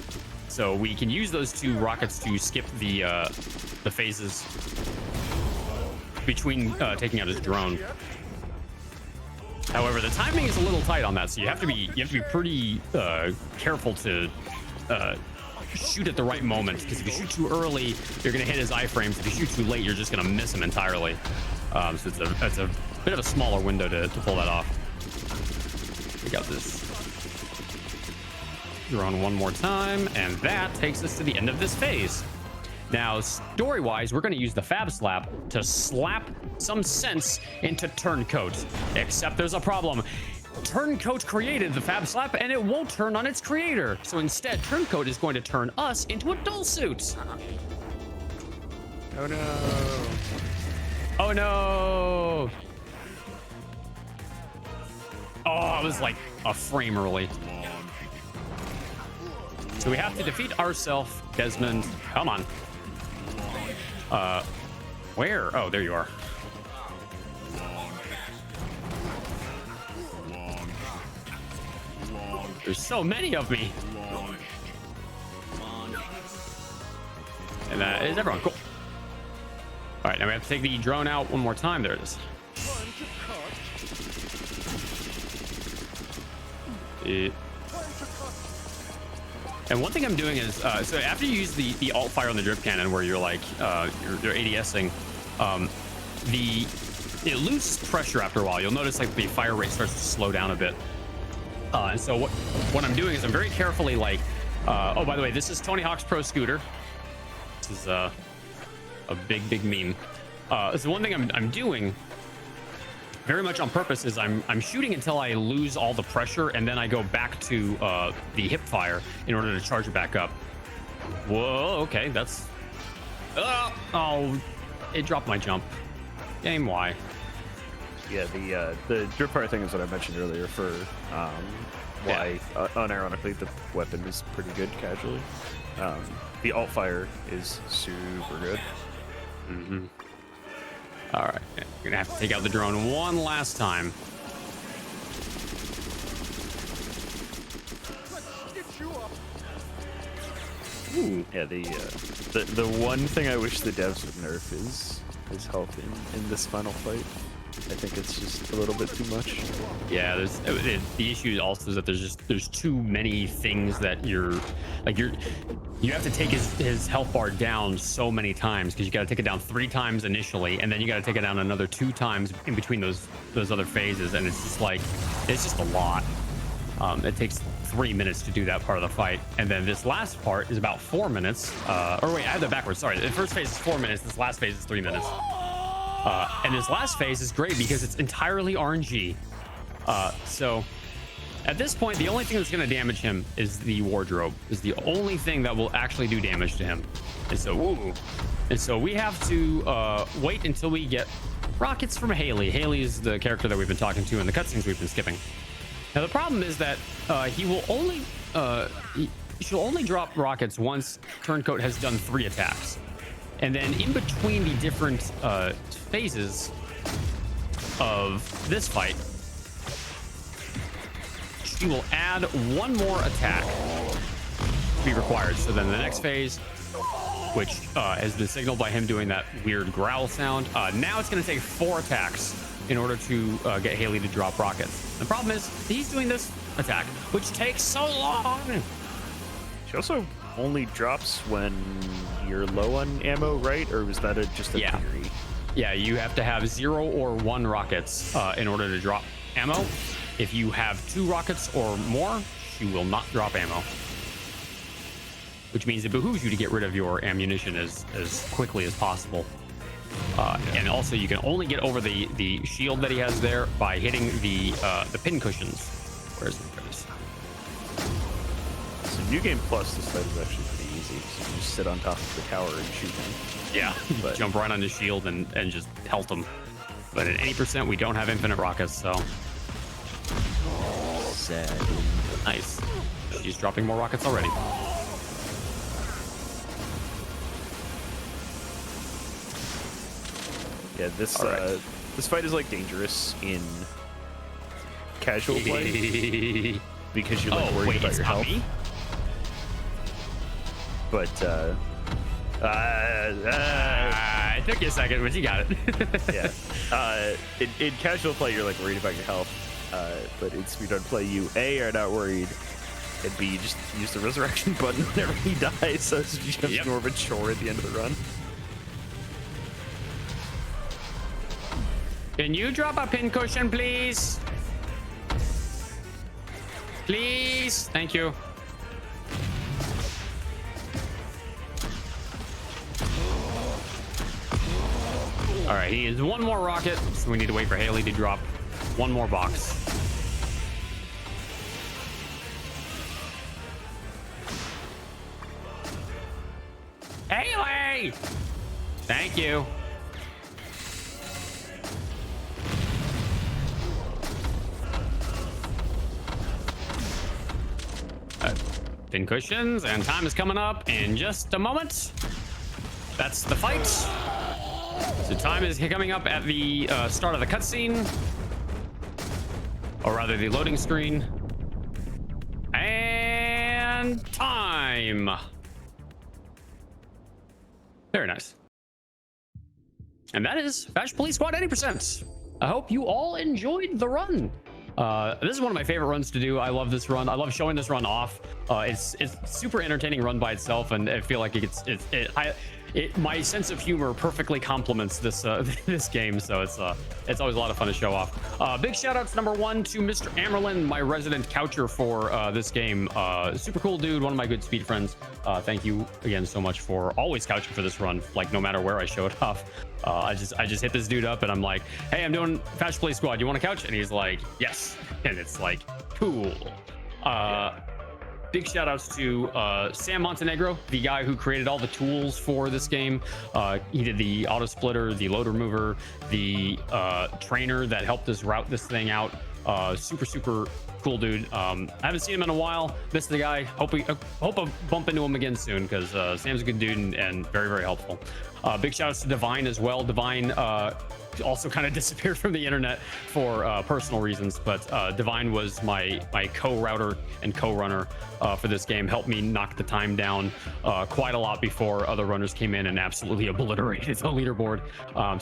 B: So we can use those 2 rockets to skip the phases between taking out his drone. However, the timing is a little tight on that, so you have to be pretty careful to shoot at the right moment, because if you shoot too early, you're gonna hit his iframes. If you shoot too late, you're just gonna miss him entirely. So it's a bit of a smaller window to pull that off. We got this drone one more time, and that takes us to the end of this phase. Now, story-wise, we're going to use the Fab Slap to slap some sense into Turncoat. Except there's a problem. Turncoat created the Fab Slap, and it won't turn on its creator. So instead, Turncoat is going to turn us into a dull suit.
C: Oh no!
B: Oh no! Oh, I was like a frame early. So we have to defeat ourselves, Desmond. Come on. Where? Oh, there you are. There's so many of me. And is everyone cool? All right, now we have to take the drone out one more time. There it is. And one thing I'm doing is, so after you use the alt fire on the drip cannon, where you're like, you're ADSing, it loses pressure after a while. You'll notice like the fire rate starts to slow down a bit. And so what I'm doing is I'm very carefully like, oh, by the way, this is Tony Hawk's Pro Scooter. This is a big meme. So one thing I'm doing very much on purpose is I'm shooting until I lose all the pressure, and then I go back to the hip fire in order to charge it back up. Whoa, okay, that's... oh, it dropped my jump. Game, why?
C: Yeah, the drip fire thing is what I mentioned earlier for why, unironically, the weapon is pretty good casually. The alt fire is super good.
B: Mm-hmm. All right, we're gonna have to take out the drone one last time.
C: Ooh. Yeah, the one thing I wish the devs would nerf is health in this final fight. I think it's just a little bit too much.
B: Yeah, the issue also is that there's too many things that you have to take his health bar down so many times, because you got to take it down 3 times initially, and then you got to take it down another 2 times in between those other phases, and it's just a lot. It takes 3 minutes to do that part of the fight, and then this last part is about 4 minutes. Or wait, I have that backwards. Sorry, the first phase is 4 minutes. This last phase is 3 minutes. And this last phase is great because it's entirely RNG. So at this point, the only thing that's going to damage him is the wardrobe. Is the only thing that will actually do damage to him. And so we have to wait until we get rockets from Haley. Haley is the character that we've been talking to in the cutscenes we've been skipping. Now the problem is that she'll only drop rockets once Turncoat has done 3 attacks. And then in between the different phases of this fight, she will add 1 more attack to be required. So then the next phase, which has been signaled by him doing that weird growl sound, now it's going to take 4 attacks in order to get Haley to drop rockets. The problem is he's doing this attack, which takes so long.
C: She also only drops when you're low on ammo, right? Or was that just a theory?
B: Yeah, you have to have 0 or 1 rockets in order to drop ammo. If you have 2 rockets or more, she will not drop ammo. Which means it behooves you to get rid of your ammunition as quickly as possible. And also, you can only get over the shield that he has there by hitting the pin cushions. Where's the place?
C: So New Game Plus, this fight is actually pretty easy. So you just sit on top of the tower and shoot him.
B: Yeah, but jump right on his shield and just pelt him. But at 80%, we don't have infinite rockets, so...
C: Sad.
B: Nice. She's dropping more rockets already.
C: Yeah, this fight is like dangerous in casual play because you're like worried about your health. Me?
B: But it took you a second, but you got it.
C: Yeah. In casual play, you're like worried about your health. but in speedrun play, you A, are not worried, and B, just use the resurrection button whenever he dies, so it's just more of a chore at the end of the run.
B: Can you drop a pin cushion, please? Please. Thank you. All right, he is one more rocket, so we need to wait for Haley to drop one more box. Haley! Thank you. Pin cushions, and time is coming up in just a moment. That's the fight. So time is coming up at the start of the cutscene, or rather the loading screen. And time. Very nice. And that is Fashion Police Squad 80%. I hope you all enjoyed the run. This is one of my favorite runs to do. I love this run. I love showing this run off. It's super entertaining run by itself, and I feel like my sense of humor perfectly complements this this game, so it's always a lot of fun to show off. Big shout outs number one to Mr. Amerlin, my resident coucher for this game. Super cool dude, one of my good speed friends. Thank you again so much for always couching for this run, like no matter where I showed off. I just hit this dude up and I'm like, hey, I'm doing Fashion Police Squad, you want to couch? And he's like, yes. And it's like, cool. Big shout outs to Sam Montenegro, the guy who created all the tools for this game. He did the auto splitter, the load remover, the trainer that helped us route this thing out. Super cool dude. I haven't seen him in a while. Missed the guy. Hope I bump into him again soon, because Sam's a good dude and very helpful. Big shout outs to Divine as well. Divine also kind of disappeared from the internet for personal reasons, but Divine was my co-router and co-runner for this game. Helped me knock the time down quite a lot before other runners came in and absolutely obliterated the leaderboard.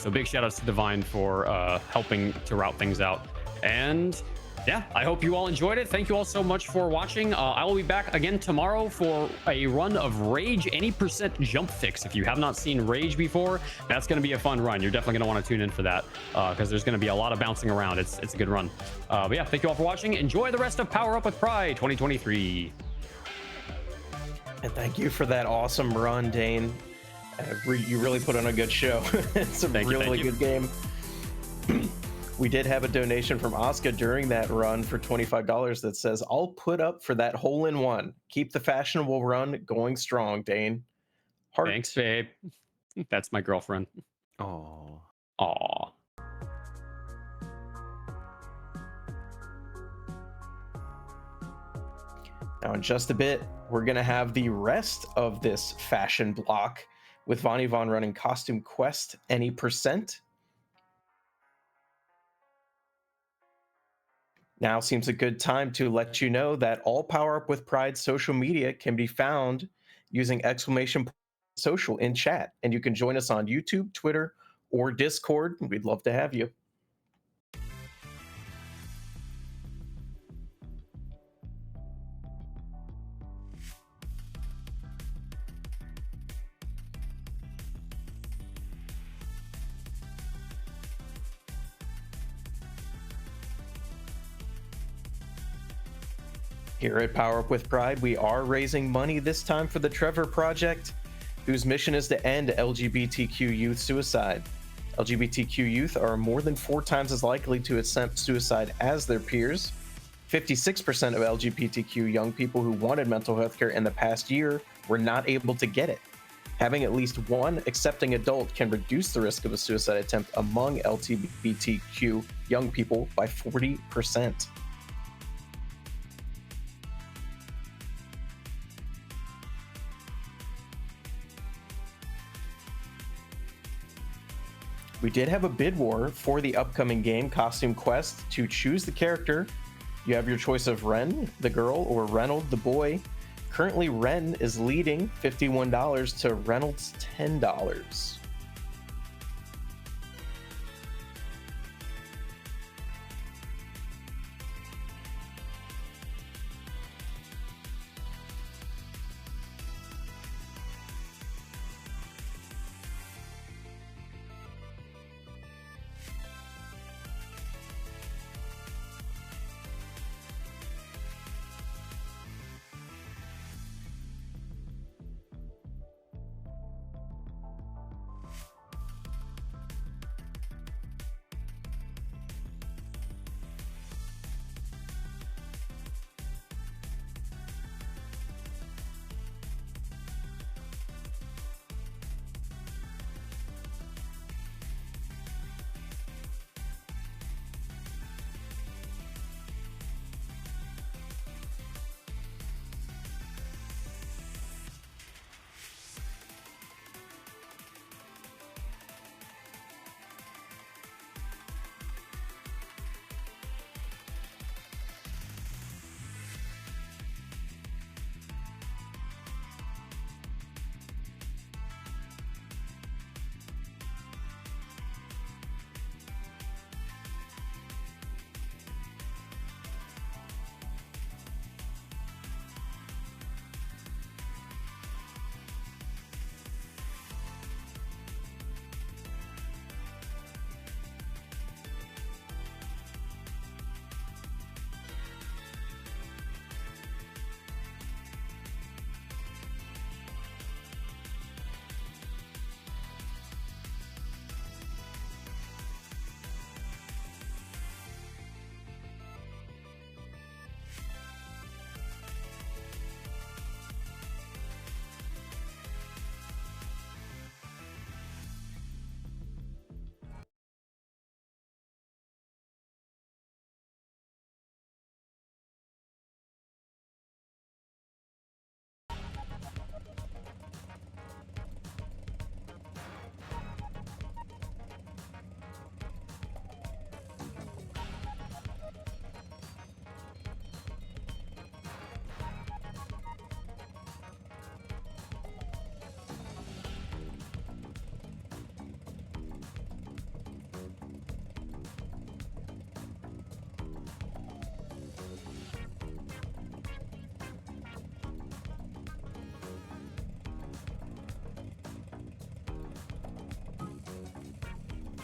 B: So big shout outs to Divine for helping to route things out. And yeah, I hope you all enjoyed it. Thank you all so much for watching. I will be back again tomorrow for a run of Rage any % jump fix. If you have not seen Rage before, that's going to be a fun run. You're definitely going to want to tune in for that, because there's going to be a lot of bouncing around. It's a good run. But yeah, thank you all for watching. Enjoy the rest of Power Up with Pride 2023.
A: And thank you for that awesome run, Dane. You really put on a good show. It's a really good game. We did have a donation from Oscar during that run for $25 that says, I'll put up for that hole-in-one. Keep the fashionable run going strong, Dane. Heart.
B: Thanks, babe. That's my girlfriend.
C: Oh.
B: Aw.
A: Now, in just a bit, we're going to have the rest of this fashion block with Von Yvonne running Costume Quest any %. Now seems a good time to let you know that all Power Up with Pride social media can be found using !social in chat. And you can join us on YouTube, Twitter, or Discord. We'd love to have you. Here at Power Up with Pride, we are raising money this time for the Trevor Project, whose mission is to end LGBTQ youth suicide. LGBTQ youth are more than 4 times as likely to attempt suicide as their peers. 56% of LGBTQ young people who wanted mental health care in the past year were not able to get it. Having at least one accepting adult can reduce the risk of a suicide attempt among LGBTQ young people by 40%. We did have a bid war for the upcoming game, Costume Quest. To choose the character, you have your choice of Ren, the girl, or Reynold, the boy. Currently, Ren is leading $51 to Reynolds $10.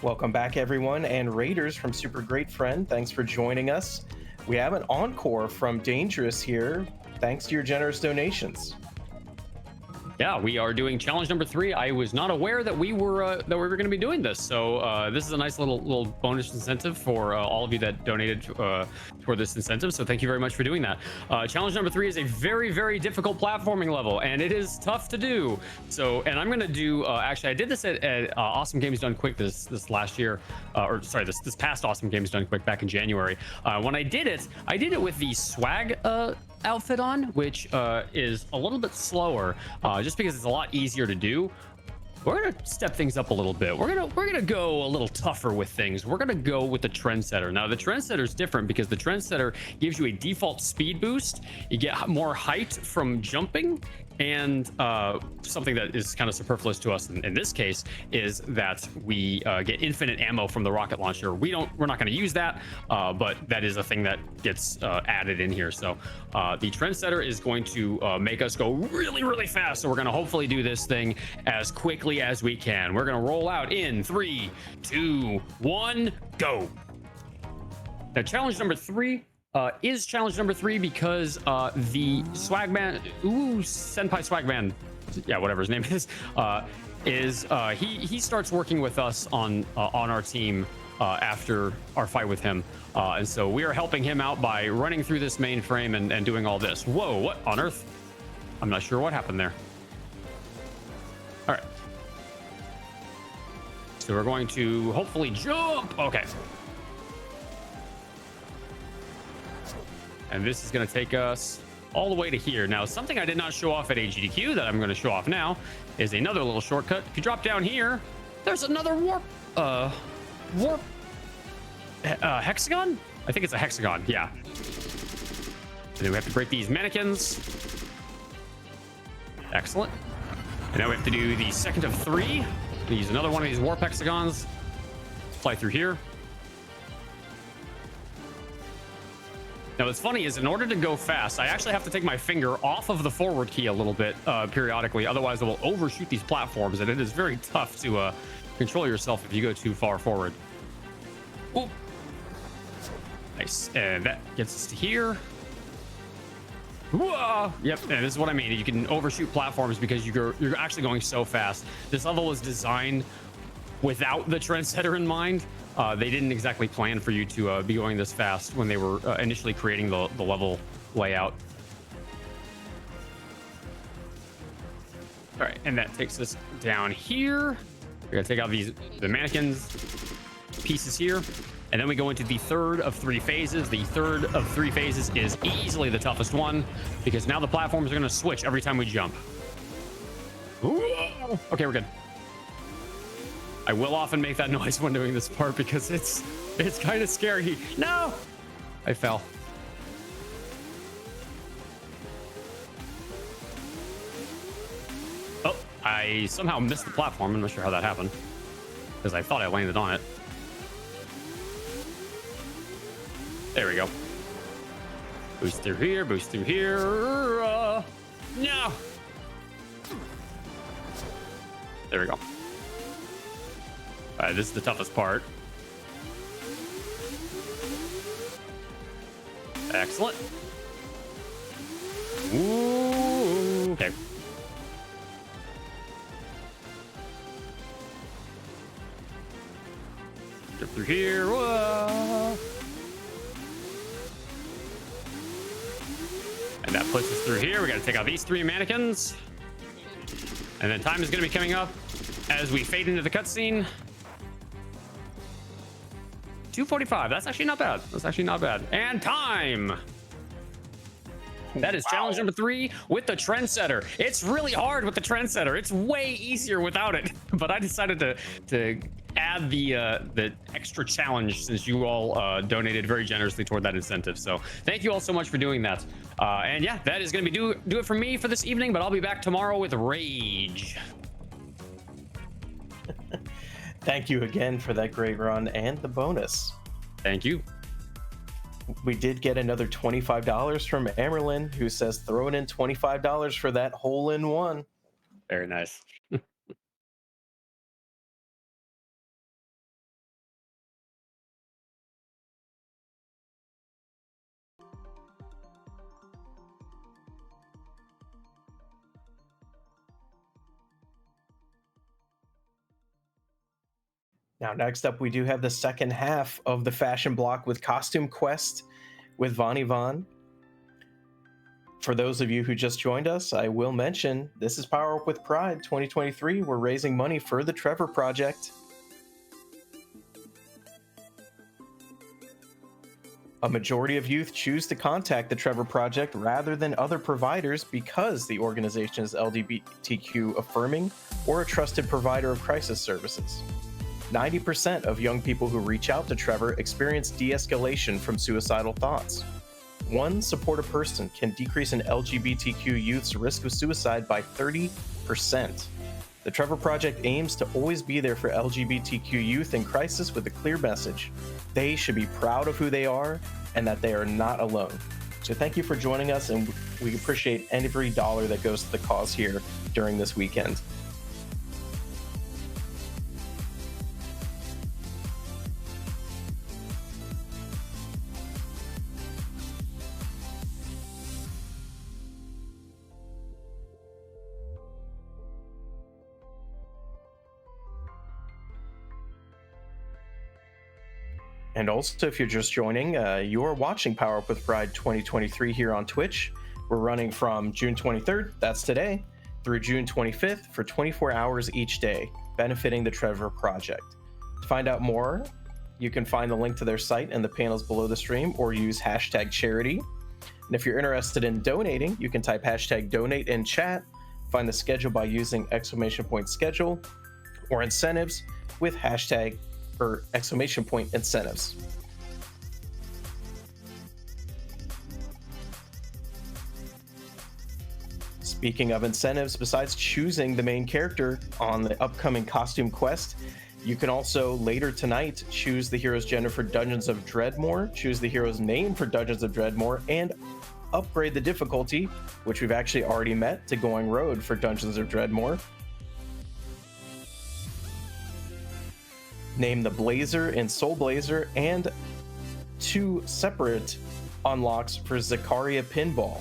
A: Welcome back, everyone, and Raiders from Super Great Friend. Thanks for joining us. We have an encore from Danejerus here, thanks to your generous donations.
B: Yeah, we are doing challenge number 3. I was not aware that we were going to be doing this, so this is a nice little bonus incentive for all of you that donated for this incentive. So thank you very much for doing that. Challenge number 3 is a very difficult platforming level, and it is tough to do. So, and I'm going to do actually, I did this at Awesome Games Done Quick this last year, or sorry, this past Awesome Games Done Quick back in January. When I did it with the swag outfit on, which is a little bit slower, just because it's a lot easier to do. We're gonna step things up a little bit. We're gonna go a little tougher with things. We're gonna go with the Trendsetter. Now the Trendsetter is different because the Trendsetter gives you a default speed boost. You get more height from jumping, and something that is kind of superfluous to us in this case is that we get infinite ammo from the rocket launcher. We're not going to use that, but that is a thing that gets added in here. So the Trendsetter is going to make us go really fast. So we're going to hopefully do this thing as quickly as we can. We're going to roll out in 3, 2, 1, go. Now challenge number 3 is challenge number 3 because the Swagman, Senpai Swagman, yeah, whatever his name is he starts working with us on our team after our fight with him, and so we are helping him out by running through this mainframe and doing all this. Whoa, what on earth? I'm not sure what happened there. All right, so we're going to hopefully jump. Okay. And this is going to take us all the way to here. Now, something I did not show off at AGDQ that I'm going to show off now is another little shortcut. If you drop down here, there's another warp hexagon? I think it's a hexagon, yeah. And then we have to break these mannequins. Excellent. And now we have to do the second of 3. Use another one of these warp hexagons. Fly through here. Now, what's funny is in order to go fast, I actually have to take my finger off of the forward key a little bit periodically. Otherwise, it will overshoot these platforms, and it is very tough to control yourself if you go too far forward. Ooh. Nice. And that gets us to here. Whoa! Yep, and this is what I mean. You can overshoot platforms because you're actually going so fast. This level was designed without the Trendsetter in mind. They didn't exactly plan for you to be going this fast when they were initially creating the level layout. All right, and that takes us down here. We're gonna take out the mannequins pieces here, and then we go into the third of 3 phases. The third of 3 phases is easily the toughest one because now the platforms are gonna switch every time we jump. Ooh. Okay, we're good. I will often make that noise when doing this part because it's kind of scary. No! I fell. Oh, I somehow missed the platform. I'm not sure how that happened because I thought I landed on it. There we go. Boost through here, boost through here. No! There we go. All right, this is the toughest part. Excellent. Ooh, okay. Get through here. Whoa. And that puts us through here. We got to take out these 3 mannequins. And then time is going to be coming up as we fade into the cutscene. 2:45. That's actually not bad. That's actually not bad. And time. That is challenge number 3 with the Trendsetter. It's really hard with the Trendsetter. It's way easier without it. But I decided to add the extra challenge since you all donated very generously toward that incentive. So thank you all so much for doing that. And yeah, that is going to be do it for me for this evening. But I'll be back tomorrow with Rage.
A: Thank you again for that great run and the bonus.
B: Thank you.
A: We did get another $25 from Amerlin, who says throwing in $25 for that hole-in-one.
B: Very nice.
A: Now, next up, we do have the second half of the fashion block with Costume Quest with Von Yvonne. For those of you who just joined us, I will mention this is Power Up with Pride 2023. We're raising money for the Trevor Project. A majority of youth choose to contact the Trevor Project rather than other providers because the organization is LGBTQ affirming or a trusted provider of crisis services. 90% of young people who reach out to Trevor experience de-escalation from suicidal thoughts. One supportive person can decrease an LGBTQ youth's risk of suicide by 30%. The Trevor Project aims to always be there for LGBTQ youth in crisis with a clear message. They should be proud of who they are and that they are not alone. So thank you for joining us, and we appreciate every dollar that goes to the cause here during this weekend. And also, if you're just joining, you are watching Power Up with Pride 2023 here on Twitch. We're running from June 23rd, that's today, through June 25th for 24 hours each day, benefiting the Trevor Project. To find out more, you can find the link to their site in the panels below the stream or use hashtag charity. And if you're interested in donating, you can type hashtag donate in chat, find the schedule by using !schedule or incentives with hashtag or !incentives. Speaking of incentives, besides choosing the main character on the upcoming Costume Quest, you can also later tonight choose the hero's gender for Dungeons of Dreadmore, choose the hero's name for Dungeons of Dreadmore, and upgrade the difficulty, which we've actually already met, to Going Road for Dungeons of Dreadmore. Name the Blazer in Soul Blazer, and 2 separate unlocks for Zakaria Pinball.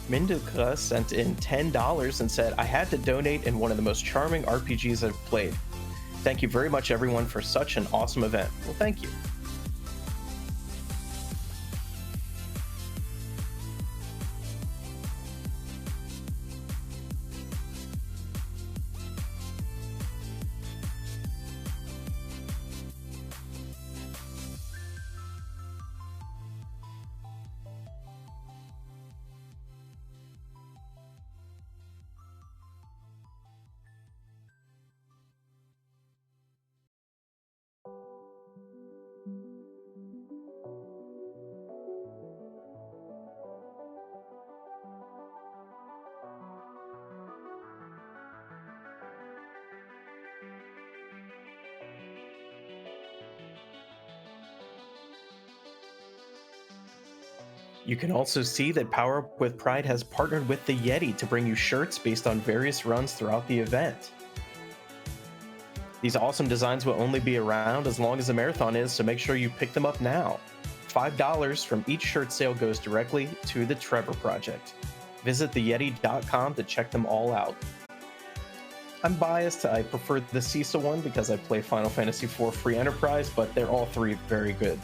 A: Minduka sent in $10 and said, I had to donate in one of the most charming RPGs I've played. Thank you very much, everyone, for such an awesome event. Well, thank you. You can also see that Power Up with Pride has partnered with the Yeti to bring you shirts based on various runs throughout the event. These awesome designs will only be around as long as the marathon is, so make sure you pick them up now. $5 from each shirt sale goes directly to the Trevor Project. Visit theyeti.com to check them all out. I'm biased, I prefer the CISA one because I play Final Fantasy IV Free Enterprise, but they're all three very good.